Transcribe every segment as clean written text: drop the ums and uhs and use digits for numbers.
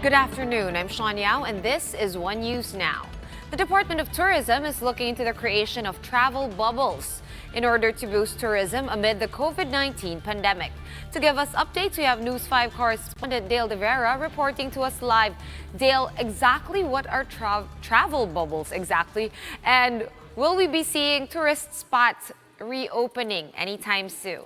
Good afternoon, I'm Sean Yao and this is One News Now. The Department of Tourism is looking into the creation of travel bubbles in order to boost tourism amid the COVID-19 pandemic. To give us updates, we have News 5 correspondent Dale De Vera reporting to us live. Dale, exactly what are travel bubbles exactly? And will we be seeing tourist spots reopening anytime soon?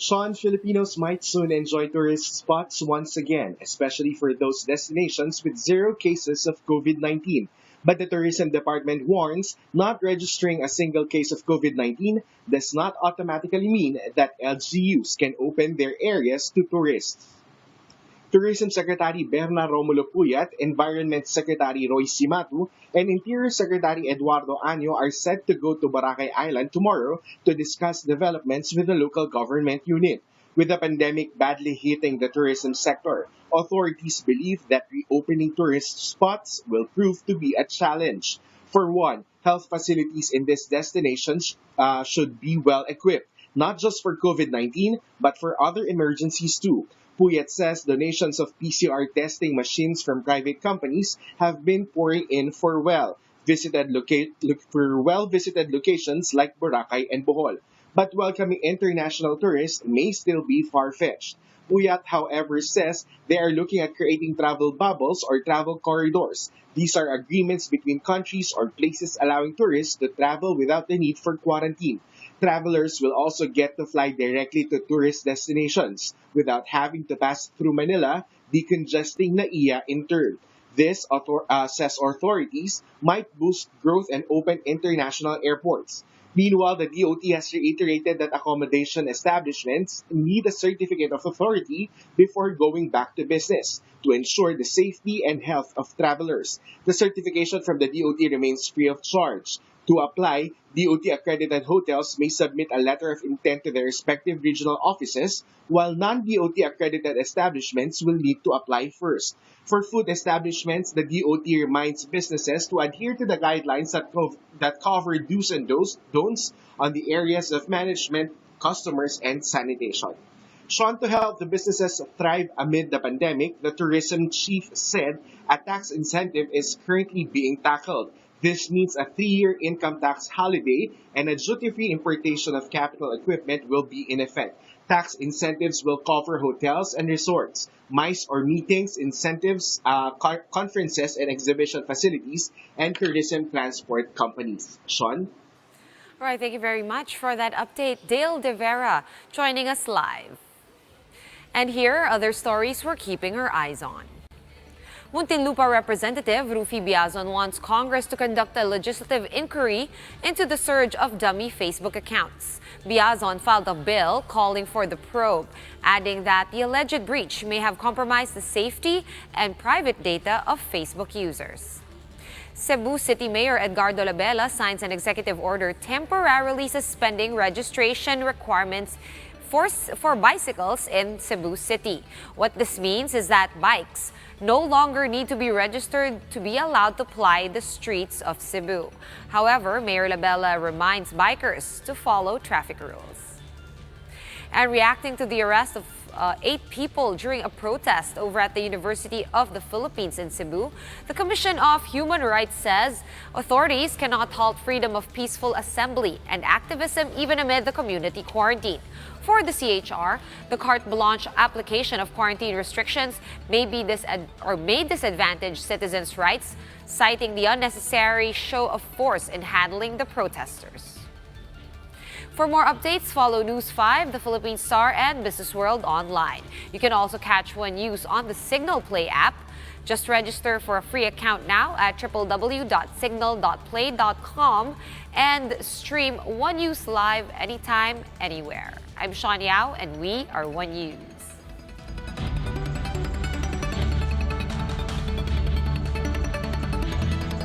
Sean, Filipinos might soon enjoy tourist spots once again, especially for those destinations with zero cases of COVID-19. But the tourism department warns not registering a single case of COVID-19 does not automatically mean that LGUs can open their areas to tourists. Tourism Secretary Berna Romulo Puyat, Environment Secretary Roy Simatu, and Interior Secretary Eduardo Año are set to go to Boracay Island tomorrow to discuss developments with the local government unit. With the pandemic badly hitting the tourism sector, authorities believe that reopening tourist spots will prove to be a challenge. For one, health facilities in these destinations should be well equipped, not just for COVID-19, but for other emergencies too. Puyat says donations of PCR testing machines from private companies have been pouring in for well-visited locations like Boracay and Bohol. But welcoming international tourists may still be far-fetched. Puyat, however, says they are looking at creating travel bubbles or travel corridors. These are agreements between countries or places allowing tourists to travel without the need for quarantine. Travelers will also get to fly directly to tourist destinations without having to pass through Manila, decongesting NAIA in turn. This, says authorities, might boost growth and open international airports. Meanwhile, the DOT has reiterated that accommodation establishments need a certificate of authority before going back to business to ensure the safety and health of travelers. The certification from the DOT remains free of charge. To apply, DOT-accredited hotels may submit a letter of intent to their respective regional offices, while non-DOT-accredited establishments will need to apply first. For food establishments, the DOT reminds businesses to adhere to the guidelines that cover do's and don'ts on the areas of management, customers, and sanitation. Sean, to help the businesses thrive amid the pandemic, the tourism chief said a tax incentive is currently being tackled. This means a 3-year income tax holiday and a duty-free importation of capital equipment will be in effect. Tax incentives will cover hotels and resorts, MICE or meetings, incentives, conferences and exhibition facilities, and tourism transport companies. Sean? All right, thank you very much for that update. Dale De Vera joining us live. And here are other stories we're keeping our eyes on. Muntinlupa Representative Rufi Biazon wants Congress to conduct a legislative inquiry into the surge of dummy Facebook accounts. Biazon filed a bill calling for the probe, adding that the alleged breach may have compromised the safety and private data of Facebook users. Cebu City Mayor Edgardo Labella signs an executive order temporarily suspending registration requirements for bicycles in Cebu City. What this means is that bikes no longer need to be registered to be allowed to ply the streets of Cebu. However, Mayor Labella reminds bikers to follow traffic rules. And reacting to the arrest of 8 people during a protest over at the University of the Philippines in Cebu, the Commission of Human Rights says authorities cannot halt freedom of peaceful assembly and activism even amid the community quarantine. For the CHR, the carte blanche application of quarantine restrictions may disadvantage citizens' rights, citing the unnecessary show of force in handling the protesters. For more updates, follow News 5, the Philippine Star, and Business World online. You can also catch One News on the Signal Play app. Just register for a free account now at www.signal.play.com and stream One News live anytime, anywhere. I'm Sean Yao, and we are One News.